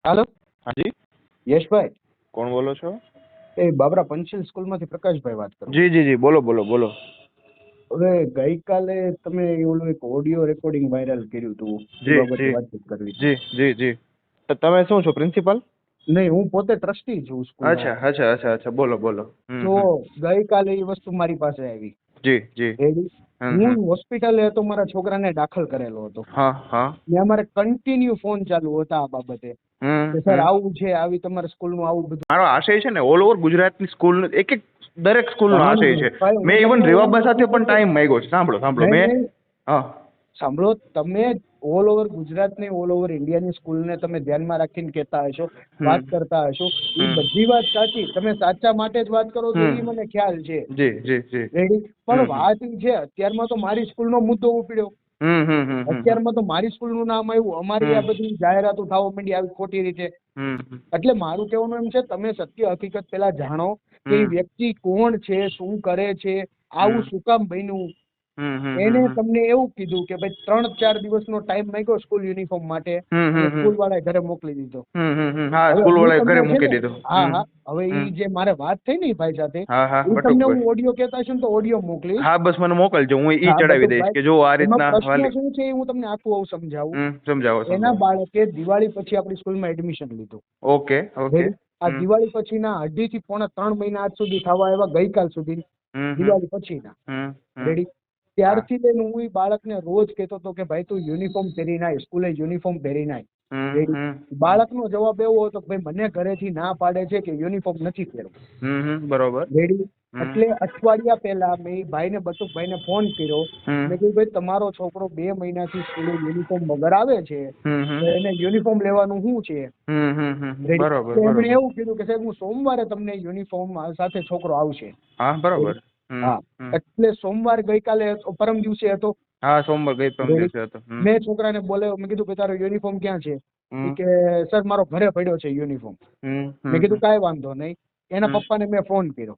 હાલો. હાજી, યશભાઈ, કોણ બોલો છો? એ બાબરા પંચશીલ સ્કૂલમાંથી પ્રકાશભાઈ વાત કરું. જી જી જી, બોલો બોલો બોલો. હવે ગઈકાલે તમે ઓલું એક ઓડિયો રેકોર્ડિંગ વાયરલ કર્યું હતું, એ જી બાબતે જી વાતચીત કરવી હતી. જી જી જી. તો તમે શું છો, પ્રિન્સિપાલ? નહીં, હું પોતે ટ્રસ્ટી છું સ્કૂલનો. અચ્છા અચ્છા અચ્છા અચ્છા, બોલો બોલો. તો ગઈકાલે એ વસ્તુ મારી પાસે આવી. જી જી. રેડી? હું હોસ્પિટલે હતો, મારા છોકરાને દાખલ કરેલો હતો. હા હા. ને અમારે કન્ટિન્યુ ફોન ચાલુ હતા આ બાબતે કે સર આવું છે, આવી તમારા સ્કૂલનું આવું બધું. મારો આશય છે ને, ઓલ ઓવર ગુજરાતની સ્કૂલ, એક એક દરેક સ્કૂલનો આશય છે. ભાઈ, મેં ઇવન રેવાબા સાથે પણ ટાઈમ માંગ્યો છે. સાંભળો સાંભળો, મેં હા સાંભળો, તમે ઓલ ઓવર ગુજરાતની, ઓલ ઓવર ઇન્ડિયાની સ્કૂલને તમે ધ્યાનમાં રાખીને કહેતા હશો, વાત કરતા હશો, એ બધી વાત સાચી. તમે સાચા માટે જ વાત કરો છો, એ મને ખ્યાલ છે. જી જી જી. રેડી? પણ વાત એ છે, અત્યારમાં તો મારી સ્કૂલનો મુદ્દો ઉપડ્યો. અત્યારમાં તો મારી સ્કૂલનું નામ આવ્યું, અમારી આ બધી જાહેરાતો થવા માંડી આવી ખોટી રીતે. એટલે મારું કહેવાનું એમ છે, તમે સત્ય હકીકત પેલા જાણો કે એ વ્યક્તિ કોણ છે, શું કરે છે, આવું શું કામ બન્યું. એને તમને એવું કીધું કે ભાઈ 3-4 દિવસનો ટાઈમ માંગ્યો સ્કૂલ યુનિફોર્મ માટે, સ્કૂલ વાળાએ ઘરે મોકલી દીધો. હા, સ્કૂલ વાળાએ ઘરે મૂકી દીધો. હા હા. હવે એ જે મારે વાત થઈ ને ભાઈ સાથે, એ તમને હું ઓડિયો કહેતા છું ને તો ઓડિયો મોકલીશ. હા, બસ મને મોકલજો, હું ઈ ચડાવી દઈશ કે જો આ રીતના પ્રશ્ન શું છે એ હું તમને આખું આવું સમજાવું. સમજાવો. એના બાળકે દિવાળી પછી આપણી સ્કૂલમાં એડમિશન લીધું. Okay okay. આ દિવાળી પછીના 2.5 થી પોણા 3 મહિના આજ સુધી થવા આવ્યા, ગઈકાલ સુધી દિવાળી પછીના. રેડી? ત્યારથી લઈને હું એ બાળકને રોજ કહેતો હતો કે ભાઈ તું યુનિફોર્મ પહેરીને આય, સ્કૂલે યુનિફોર્મ પહેરીને આય. રેડી? બાળકનો જવાબ એવો હતો કે ભાઈ મને ઘરેથી ના પાડે છે કે યુનિફોર્મ નથી પહેરવું. બરોબર. રેડી? એટલે અઠવાડિયા પહેલા મેં એ ભાઈને, બટુકભાઈને ફોન કર્યો. મેં કીધું ભાઈ તમારો છોકરો 2 મહિનાથી સ્કૂલે યુનિફોર્મ વગર આવે છે, તો એને યુનિફોર્મ લેવાનું શું છે? રેડી? એમણે એવું કીધું કે સાહેબ હું સોમવારે તમને યુનિફોર્મ સાથે છોકરો આવશે. હા બરોબર. હા, એટલે સોમવાર ગઈકાલે પરમ દિવસે હતો. હા, સોમવાર ગઈ પરમ દિવસે હતો. મેં છોકરાને બોલાવ્યો, મેં કીધું કે તારો યુનિફોર્મ ક્યાં છે? કે સર મારો ઘરે પડ્યો છે યુનિફોર્મ. મેં કીધું કાંઈ વાંધો નહીં. એના પપ્પાને મેં ફોન કર્યો.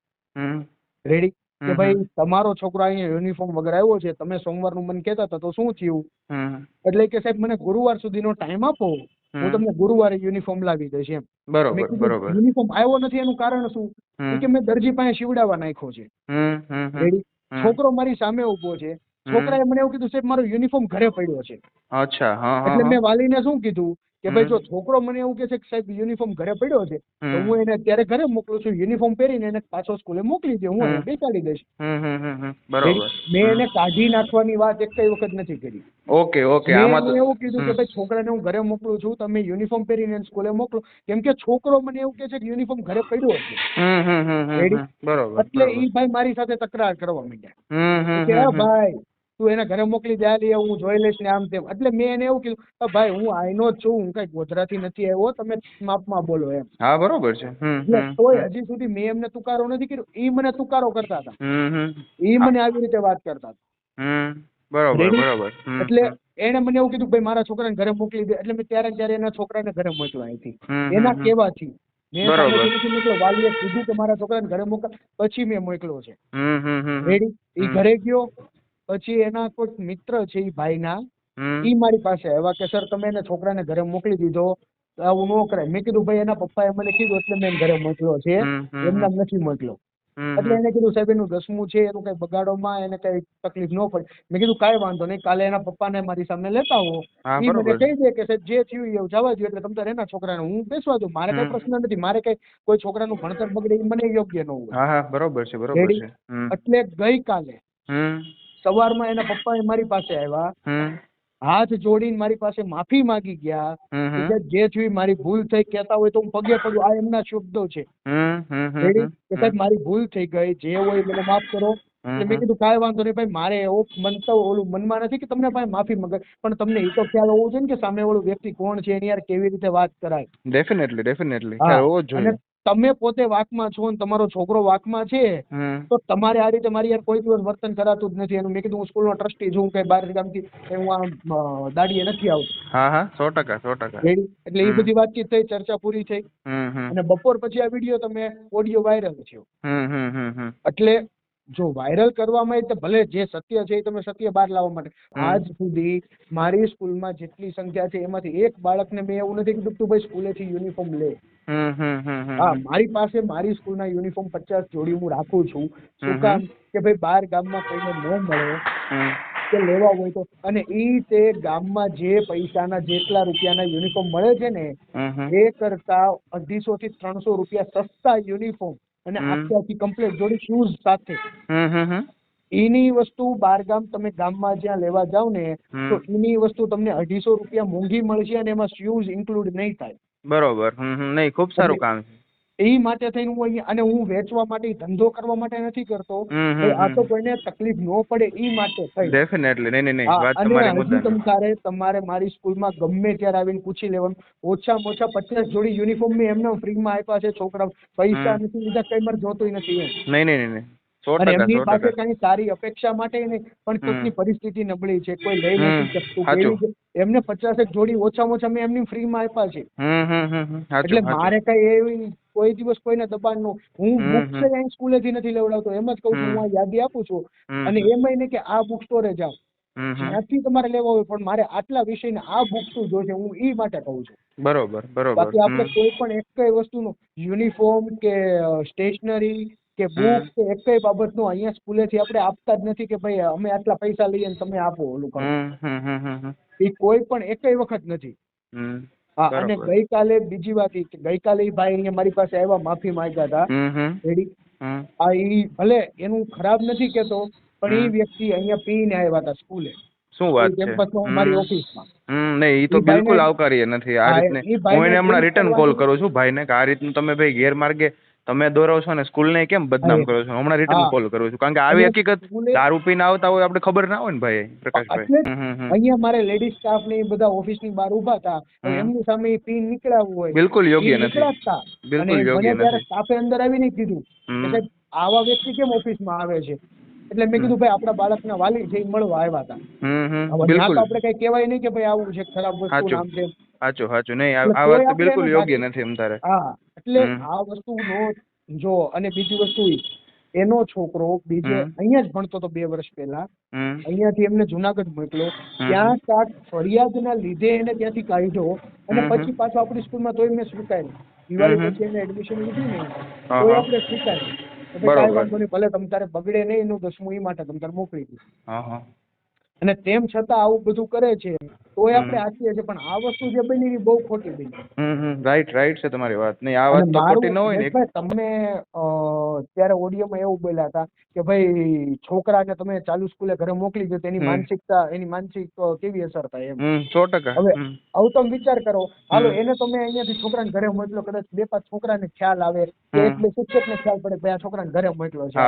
રેડી? કે ભાઈ તમારો છોકરો અહીંયા યુનિફોર્મ વગર આવ્યો છે, તમે સોમવારનું મને કહેતા હતા, તો શું થયું? એટલે કે સાહેબ મને ગુરુવાર સુધીનો ટાઈમ આપો, હું તમને ગુરુવારે યુનિફોર્મ લાવી દઈશ એમ. બરોબર બરોબર. યુનિફોર્મ આવ્યો નથી એનું કારણ શું? કે મેં દરજી પાસે શીવડાવવા નાખ્યો છે. રેડી? છોકરો મારી સામે ઉભો છે. છોકરાએ મને એવું કીધું સાહેબ મારો યુનિફોર્મ ઘરે પડ્યો છે. અચ્છા. હા એટલે મેં વાલીને શું કીધું કે ભાઈ જો છોકરો મને એવું કહે છે કે સાહેબ યુનિફોર્મ ઘરે પડ્યો છે, તો હું એને અત્યારે ઘરે મોકલું છું, યુનિફોર્મ પહેરીને એને પાછો સ્કૂલે મોકલી દે, હું એને બેસાડી દઈશ. બરોબર. મેં એને કાઢી નાખવાની વાત એક કઈ વખત નથી કરી. Okay okay. આમાં તો એવું કીધું કે ભાઈ છોકરાને હું ઘરે મોકલું છું, તમે યુનિફોર્મ પહેરીને સ્કૂલે મોકલો, કેમ કે છોકરો મને એવું કહે છે કે યુનિફોર્મ ઘરે પડ્યો છે. બરોબર. એટલે એ ભાઈ મારી સાથે તકરાર કરવા માંડ્યા કે ભાઈ તું એને ઘરે મોકલી દે, હું જોઈ લઈશ ને આમ તેમ. એટલે મેં એને એવું કીધું ભાઈ હું આઈનો જ છું, હું કઈ ગોધરાથી નથી આવ્યો, તમે માપમાં બોલો એમ. હા બરોબર છે. તોય હજી સુધી મેં એમને તુકારો નથી કર્યો, એ મને તુકારો કરતા હતા. એ મને આવી રીતે વાત કરતા હતા. બરોબર બરોબર. એટલે એને મને એવું કીધું ભાઈ મારા છોકરાને ઘરે મોકલી દે. એટલે મેં ત્યારે એના છોકરાને ઘરે મોકલ્યા અહીંથી, એના કહેવાથી. મેં સામેથી નથી મોકલ્યો, વાલીએ કીધું કે મારા છોકરાને ઘરે મોકલ, પછી મેં મોકલ્યો છે. રેડી? એ ઘરે ગયો. પછી એના કોઈ મિત્ર છે એ ભાઈના, એ મારી પાસે આવ્યા કે સર તમે એને છોકરાને ઘરે મોકલી દીધો, આવું ન કરાય. મેં કીધું ભાઈ એના પપ્પાએ મને કીધું એટલે મેં ઘરે મોકલ્યો છે, એમના નથી મોકલ્યો. એટલે એને કીધું સાહેબ એનું 10મું છે, એનું કઈ બગાડોમાં એને કઈ તકલીફ ન પડે. મેં કીધું કાંઈ વાંધો નહીં, કાલે એના પપ્પાને મારી સામે લેતા આવો, એ મને કહી દે કે સાહેબ જે થયું એવું જવા દો, એટલે તમે તારે એના છોકરાને હું બેસવા દઉં, મારે કઈ પ્રશ્ન નથી. મારે કઈ કોઈ છોકરાનું ભણતર બગડે એ મને યોગ્ય ન હોય. હા બરોબર છે બરોબર છે. એટલે ગઈકાલે સવારમાં એના પપ્પા મારી પાસે આવ્યા, હાથ જોડીને મારી પાસે માફી માંગી ગયા કે જે થયું મારી ભૂલ થઈ, કહેતા હોય તો હું પગે પડું, આ એમના શબ્દો છે. કે સાહેબ મારી ભૂલ થઈ ગઈ, જે હોય મને માફ કરો. એટલે મેં કીધું કાંઈ વાંધો નહીં ભાઈ, મારે એવો મંતવ ઓલું મનમાં નથી કે તમને ભાઈ માફી મંગાય, પણ તમને એ તો ખ્યાલ હોવો જોઈએ ને કે સામે વાળું વ્યક્તિ કોણ છે, એની યાર કેવી રીતે વાત કરાય. ડેફિનેટલી. અને તમે પોતે વાકમાં છો ને તમારો છોકરો વાકમાં છે, તો તમારે આ રીતે મારી યાર કોઈ દિવસ વર્તન કરાતું જ નથી એનું. મેં કીધું હું સ્કૂલનો ટ્રસ્ટી છું, કઈ બહાર ગામથી હું આ દાડીએ નથી આવતો. 100%. એટલે એ બધી વાતચીત થઈ, ચર્ચા પૂરી થઈ. અને બપોર પછી આ વિડીયો તમે ઓડિયો વાયરલ થયો. એટલે જો વાયરલ કરવામાં એ તો ભલે જે સત્ય છે એ તમે સત્ય બહાર લાવવા માટે આજ સુધી મારી સ્કૂલમાં જેટલી સંખ્યા છે એમાંથી એક બાળકને મેં એવું નથી કીધું કે તું ભાઈ સ્કૂલેથી યુનિફોર્મ લે. હા, મારી પાસે મારી સ્કૂલના યુનિફોર્મ 50 જોડી હું રાખું છું. શું કામ કે ભાઈ બહાર ગામમાં કોઈને ન મળે કે લેવા હોય તો. અને ઈ તે ગામમાં જે પૈસાના જેટલા રૂપિયાના યુનિફોર્મ મળે છે ને એ કરતા 250 થી 300 રૂપિયા સસ્તા યુનિફોર્મ અને આખી કમ્પ્લીટ જોડી શૂઝ સાથે. એની વસ્તુ બારગામ તમે ગામમાં જ્યાં લેવા જાવ ને તો એની વસ્તુ તમને 250 રૂપિયા મોંઘી મળશે અને એમાં શૂઝ ઇન્ક્લુડ નહીં થાય. બરોબર. નહીં, ખૂબ સારું કામ છે. એ માટે થઈને હું અહીંયા અને હું વેચવા માટે ધંધો કરવા માટે નથી કરતો. આ તો કોઈને તકલીફ ન પડે એ માટે થઈ. ડેફિનેટલી. નહીં, વાત અને તમારી હજી મુદ્દાની. તમારે મારી સ્કૂલમાં ગમે ત્યારે આવીને પૂછી લેવાનું. ઓછામાં ઓછા 50 જોડી યુનિફોર્મ મેં એમને ફ્રીમાં આપ્યા છે. છોકરા પૈસા નથી લીધા, કઈ મારે જોતું નથી એમ. નહીં. 100%. અને એમની પાસે કઈ સારી અપેક્ષા માટે નહીં, પણ કોઈની પરિસ્થિતિ નબળી છે, કોઈ લઈ નથી શકતું, એમને 50 જોડી ઓછામાં ઓછા મેં એમની ફ્રીમાં આપ્યા છે. એટલે મારે કઈ એવી કોઈ દિવસ કોઈને દબાણ નો. હું બુક્સ અહીં સ્કૂલેથી નથી લેવડાવતો. એમ જ કહું છું, હું આ યાદી આપું છું. અને એમ નહીં કે આ બુક સ્ટોરે જાઓ, જ્યાંથી તમારે લેવા હોય, પણ મારે આટલા વિષયને આ બુક્સ જોઈએ છે, હું એ માટે કહું છું. બરોબર. બાકી આપણે કોઈ પણ એક કઈ વસ્તુનું યુનિફોર્મ કે સ્ટેશનરી કે બુક કે એક કઈ બાબતનું અહીંયા સ્કૂલેથી આપણે આપતા જ નથી કે ભાઈ અમે આટલા પૈસા લઈએ ને તમે આપો ઓલું કરો. એ કોઈ પણ એકય વખત નથી. હા, અને ગઈકાલે બીજી વાત કે ગઈકાલે ભાઈ અહીંયા મારી પાસે આવ્યા, માફી માંગ્યા હતા. એ ભલે એનું ખરાબ નથી કેતો, પણ એ વ્યક્તિ અહીંયા પીને આવ્યા હતા સ્કૂલે. શું વાત છે? કેમ્પસમાં મારી ઓફિસમાં. નહીં, એ તો બિલકુલ આવકાર્ય નથી. આ રીતને હું એને હમણાં રિટર્ન કોલ કરું છું ભાઈને કે આ રીતનું તમે ભાઈ ગેરમાર્ગે તમે દોરાવ છો ને સ્કૂલને કેમ બદનામ કરો છો. હમણાં રિટર્ન કોલ કરું છું, કારણ કે આવી હકીકત દારૂ પીને આવતા હોય આપણે ખબર ના હોય ને ભાઈ પ્રકાશભાઈ. અહીંયા મારે લેડીઝ સ્ટાફ ને બધા ઓફિસની બહાર ઉભા હતા, એમની સામે પીન નીકળ્યા હોય, બિલકુલ યોગ્ય નથી. બિલકુલ યોગ્ય નથી. સ્ટાફે અંદર આવીને કીધું કે સાહેબ આવા વ્યક્તિ કેમ ઓફિસમાં આવે છે. એટલે મેં કીધું ભાઈ આપણા બાળકના વાલી છે, મળવા આવ્યા હતા. આપણે કઈ કહેવાય નહીં કે ભાઈ આવું છે ખરાબ વસ્તુ નામ છે. સાચું. નહીં, આ વાત બિલકુલ યોગ્ય નથી એમ તારે. હા, એટલે આ વસ્તુ નો જો. અને બીજી વસ્તુ એનો છોકરો બીજે અહીંયા જ ભણતો હતો 2 વર્ષ પહેલા. અહીંયાથી એમને જુનાગઢ મોકલ્યો. ત્યાં કાંક ફરિયાદના લીધે એને ત્યાંથી કાઢ્યો અને પછી પાછો આપણી સ્કૂલમાં તોય મેં સ્વીકાર્યું. દિવાળી પછી એને એડમિશન લીધું ને તોય આપણે સ્વીકાર્યું. કાંઈ વાંધો નહીં, ભલે તમ તારે બગડે નહીં એનું 10મું એ માટે તમ તારે મોકલી દીધું. અને તેમ છતાં આવું બધું કરે છે તોય આપણે આશીએ છીએ, પણ આ વસ્તુ જે બની બહુ ખોટી બની. રાઈટ છે તમારી વાત. નહીં, આ વાત તો ખોટી ન હોય ને. તમને ત્યારે ઓડિયોમાં એવું બોલ્યા હતા કે ભાઈ છોકરાને તમે ચાલુ સ્કૂલે ઘરે મોકલી દો, એની માનસિક કેવી અસર થાય એમ. 100%. હવે તમે વિચાર કરો, હાલો એને તમે અહીંયાથી છોકરાને ઘરે મોકલો, કદાચ 2-5 છોકરાને ખ્યાલ આવે કે એટલે શિક્ષકને ખ્યાલ પડે ભાઈ આ છોકરાને ઘરે મોકલો છે,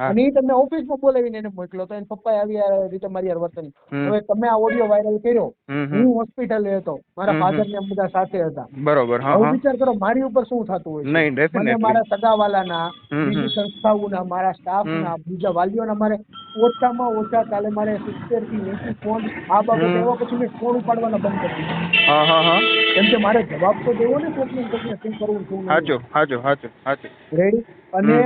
અને એ તમને ઓફિસમાં બોલાવીને એને મોકલો તો એને પપ્પાએ આવી આ રીતે મારી યાર વર્તન. હવે તમે આ ઓડિયો વાયરલ કર્યો, હું હોસ્પિટલે હતો, મારા ફાધર ને બધા સાથે હતા. બરોબર. હવે વિચાર કરો મારી ઉપર શું થતું હોય. નહીં, ડેફિનેટલી. મારા સગાવાલાના, બીજી સંસ્થાઓના, મારા સ્ટાફના, બીજા વાલીઓના મારે ઓછામાં ઓછા કાલે મારે 70 થી 80 ફોન આ બાબતે એવા, પછી મેં ફોન ઉપાડવાના બંધ કરી દીધા. કેમ કે મારે જવાબ તો દેવો ને કોકને શું કરવું શું. સાચું. રેડી. અને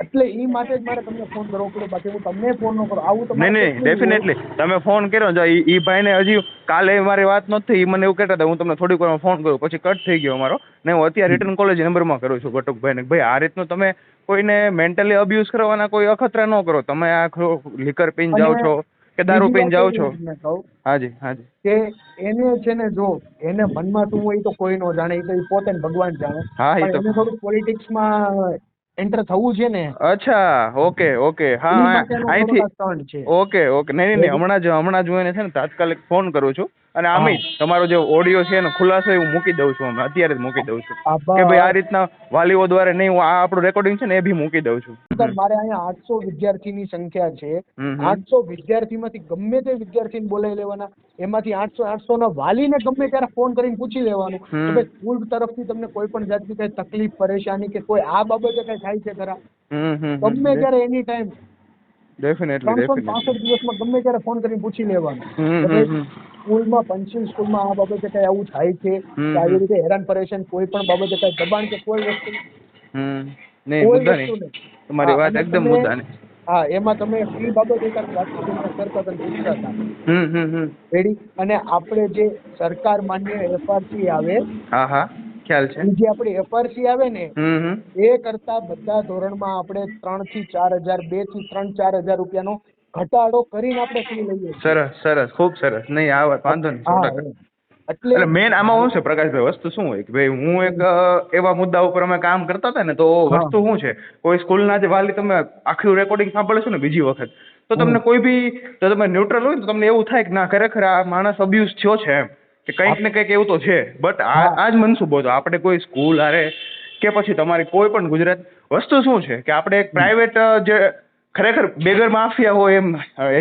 એટલે એ માટે જ મારે તમને ફોન કરવો પડ્યો, બાકી હું તમને ફોન ન કરું. આવું તો નહીં, ડેફિનેટલી તમે ફોન કર્યો. જો ઈ ભાઈને હજી કાલે મારી વાત નથી, મને એવું કહેતા હતા હું તમને થોડીક વારમાં ફોન કરું, પછી કટ થઈ ગયો મારો ને. હું અત્યારે રિટર્ન કોલેજ નંબરમાં કરું છું બટુકભાઈને. ભાઈ આ રીતનું તમે કોઈને મેન્ટલી અબ્યુઝ કરવાના કોઈ અખતરા ન કરો. તમે આ લીકર પીને જાઓ છો કે દારૂ પીને જાઓ છો. હાજી કે એને છે ને, જો એને મનમાં શું હોય તો કોઈ નો જાણે, એ તો પોતે ભગવાન જાણે. એને થોડું પોલિટિક્સમાં એન્ટર થવું છે ને. અચ્છા, ઓકે. હા, અહીંથી ઓકે. નહીં, હમણાં જ હું એને છે ને તાત્કાલિક ફોન કરું છું. અને આમે તમારો જે ઓડિયો છે એનો ખુલાસો હું મૂકી દઉં છું, અત્યારે જ મૂકી દઉં છું કે ભાઈ આ રીતના વાલીઓ દ્વારા નહીં, હું આ આપણું રેકોર્ડિંગ છે ને એ બી મૂકી દઉં છું. મારે અહીંયા 800 વિદ્યાર્થીની સંખ્યા છે. 800 વિદ્યાર્થીમાંથી ગમે તે વિદ્યાર્થીને બોલાવી લેવાના. એમાંથી 800 ના વાલીને ગમે ત્યારે ફોન કરીને પૂછી લેવાનું કે ભાઈ સ્કૂલ તરફથી તમને કોઈ પણ જાતની કઈ તકલીફ પરેશાની કે કોઈ આ બાબતે કઈ થાય છે ખરા. ગમે ત્યારે એની ટાઈમ ડેફિનેટલી 365 દિવસમાં ગમે ત્યારે ફોન કરીને પૂછી લેવાનું. સ્કૂલમાં પંચિંગ સ્કૂલમાં આ બાબતે કઈ આવું થાય છે, આવી રીતે હેરાન પરેશાન કોઈ પણ બાબતે કઈ દબાણ કે કોઈ વસ્તુ. નહીં કોઈ મુદ્દા વસ્તુ નહીં, નહીં. તમારી હા, વાત અને એકદમ તમે મુદ્દાની. હા એમાં તમે ફી બાબત એક વાત કરતા હતા ને પૂછતા હતા હમ. રેડી, અને આપણે જે સરકાર માન્ય એફઆરસી આવે, હા હા, ખ્યાલ છે. એ જે આપણી એફઆરસી આવે ને હમ. એ કરતા બધા ધોરણમાં આપણે 3 થી 4 હજાર, 2 થી 3-4 હજાર રૂપિયાનો ઘટાડો કરીને આપણે ફી લઈએ છીએ. સરસ સરસ, ખૂબ સરસ. નહીં આ વાત વાંધો નહીં, 100%. એમ. એટલે એટલે મેન આમાં શું છે પ્રકાશભાઈ, વસ્તુ શું હોય કે ભાઈ હું એક એવા મુદ્દા ઉપર અમે કામ કરતા હતા ને, તો હા વસ્તુ શું છે, કોઈ સ્કૂલના જે વાલી તમે આખું રેકોર્ડિંગ સાંભળશો ને બીજી વખત, તો હમ. તમને કોઈ બી, તો તમે ન્યુટ્રલ હોય ને તો તમને એવું થાય કે ના ખરેખર આ માણસ અબ્યુઝ થયો છે એમ, કે કંઈક ને કંઈક એવું તો છે. બટ હા આ જ મનસુબો હતો આપણે કોઈ સ્કૂલ હારે કે પછી તમારી કોઈ પણ ગુજરાત, વસ્તુ શું છે કે આપણે એક પ્રાઇવેટ જે ખરેખર બેગર માફિયા હોય એમ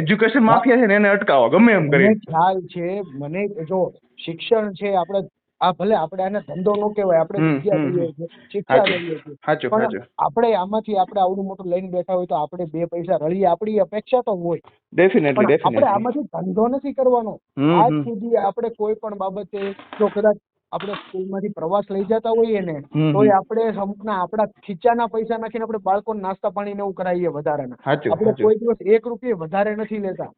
એજ્યુકેશન હા, માફિયા છે ને એને અટકાવો ગમે એમ મને કરીને. ખ્યાલ છે. મને જો શિક્ષણ છે, આપણે આ ભલે આપણે આને ધંધો ન કહેવાય, આપણે વિદ્યા લઈએ છીએ, શિક્ષા સાચું લઈએ છીએ, સાચું પણ સાચું. આપણે આમાંથી આપણે આવડું મોટું લઈને બેઠા હોય તો આપણે 2 પૈસા રળીએ, આપણી અપેક્ષા તો હોય, ડેફિનેટલી પણ આપણે ડેફિનેટલી. આમાંથી ધંધો નથી કરવાનો. આજ હમ. સુધી આપણે કોઈ પણ બાબતે જો કદાચ આપણે સ્કૂલમાંથી પ્રવાસ લઈ જતા હોઈએ ને, તો હમ. આપણે આપણા ખીચાના પૈસા નાખીને આપણે બાળકોને નાસ્તા પાણી ને એવું કરાવીએ વધારાના. સાચું આપણે સાચું. કોઈ દિવસ 1 રૂપિયો વધારે નથી લેતા,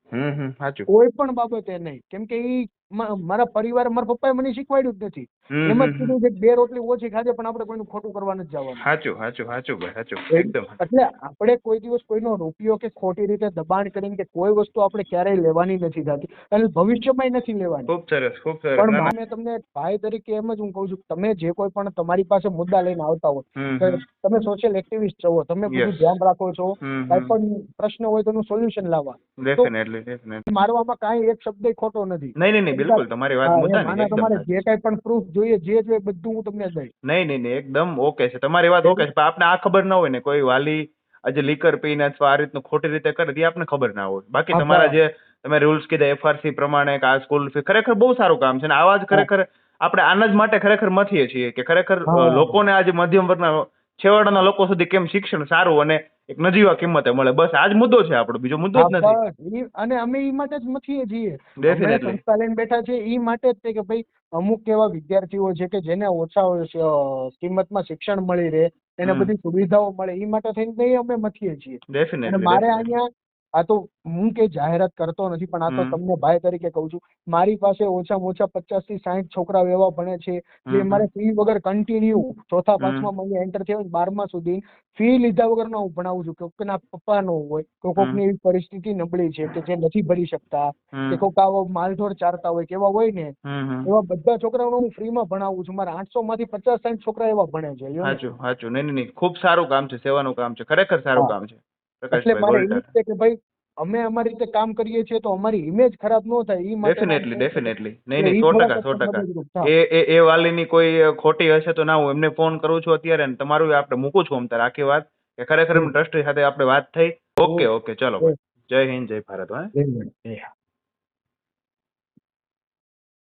સાચું. કોઈ પણ બાબતે નહીં. કેમ કે ઈ મારા પરિવાર, મારા પપ્પાએ મને શીખવાડ્યું જ નથી. એમ જ કીધું છે કે 2 રોટલી ઓછી ખાજે, પણ આપણે કોઈનું ખોટું કરવા નથી જવાનું. સાચું સાચું સાચું ભાઈ, સાચું એકદમ સાચું. એટલે આપણે કોઈ દિવસ કોઈનો રૂપિયો કે ખોટી રીતે દબાણ કરીને કે કોઈ વસ્તુ આપણે ક્યારેય લેવાની નથી થતી, અને ભવિષ્યમાં નથી લેવાની. ખૂબ સરસ ખૂબ સરસ. પણ ના ના. મેં તમને ભાઈ તરીકે એમ જ હું કહું છું કે તમે જે કોઈ પણ તમારી પાસે મુદ્દા લઈને આવતા હોય, કે તમે સોશિયલ એક્ટિવિસ્ટ છો, તમે બધું યસ. ધ્યાન રાખો છો, કાંઈ પણ પ્રશ્ન હોય તો એનું સોલ્યુશન લાવવા, તો ડેફિનેટલી ડેફિનેટલી. મારો આમાં કાંઈ એક શબ્દ ખોટો નથી. નહીં નહીં નહીં, બિલકુલ તમારી વાત હા, મુદ્દાની આના એકદમ તમારે સાચી. જે કાંઈ પણ પ્રૂફ જોઈએ, જે જોઈએ બધું હું તમને દઈશ. નહીં નહીં નહીં, એકદમ ઓકે છે, તમારી વાત ઓકે છે. પણ આપણે આ ખબર ના હોય ને, કોઈ વાલી આજે લીકર પીને અથવા આ રીતનું ખોટી રીતે કરે તે આપણે ખબર ના હોય. બાકી હા તમારા જે તમે રૂલ્સ કીધા એફઆરસી પ્રમાણે કે આ સ્કૂલ ફી, ખરેખર બહુ સારું કામ છે, ને આવા જ ખરેખર આપણે આના જ માટે ખરેખર મથીએ છીએ કે ખરેખર હા. લોકોને આજે મધ્યમ વર્ગના છેવાડાના લોકો સુધી કેમ શિક્ષણ સારું અને એક નજીવા કિંમતે મળે, બસ આ જ મુદ્દો છે આપણો, બીજો મુદ્દો જ નથી. બસ અને અમે ઈ માટે જ મથીએ છીએ. અમે ડેફિનેટલી. સંસ્થા લઈને બેઠા છીએ ઈ માટે જ છે કે ભાઈ અમુક એવા વિદ્યાર્થીઓ છે કે જેને ઓછા કિંમતમાં શિક્ષણ મળી રહે, એને બધી સુવિધાઓ મળે, ઈ માટે થઈને અમે મથીએ છીએ. અને ડેફિનેટલી મારે ડેફિનેટલી. અહીંયા આ તો હું કે જાહેરાત કરતો નથી, પણ આ તો તમને ભાઈ તરીકે કહું છું, મારી પાસે ઓછામાં ઓછા 50 થી 60 છોકરાઓ એવા ભણે છે જે મારે ફી વગર કન્ટિન્યુ 4થા 5મા મહિને એન્ટર થયા 12મા સુધી ફી લીધા વગરનો હું ભણાવું છું. કોકના પપ્પાનો હોય, કોકની એવી પરિસ્થિતિ નબળી છે કે જે નથી ભરી શકતા, કે કોક આવો માલઢોર ચારતા હોય, કેવા હોય ને એવા બધા છોકરાઓને હું ફ્રીમાં ભણાવું છું. મારા 800 માંથી 50-60 છોકરા એવા ભણે છે. સાચું સાચું. નહીં નહીં, ખૂબ સારું કામ છે, સેવાનું કામ છે, ખરેખર સારું કામ છે એટલે પ્રકાશભાઈ મારે ગોલ્ટર. એ છે કે ભાઈ અમે અમારી રીતે કામ કરીએ છીએ તો અમારી ઇમેજ ખરાબ ન થાય એ માટે ડેફિનેટલી ડેફિનેટલી. નહીં નહીં, 100%. એ વાલીની કોઈ ખોટી હશે તો ના, હું એમને ફોન કરું છું અત્યારે, ને તમારું આપણે મૂકું છું અત્યારે આખી વાત, કે ખરેખર ટ્રસ્ટી સાથે આપણે વાત થઈ. ઓકે ઓકે, ચલો ભાઈ, જય હિન્દ જય ભારત. હા.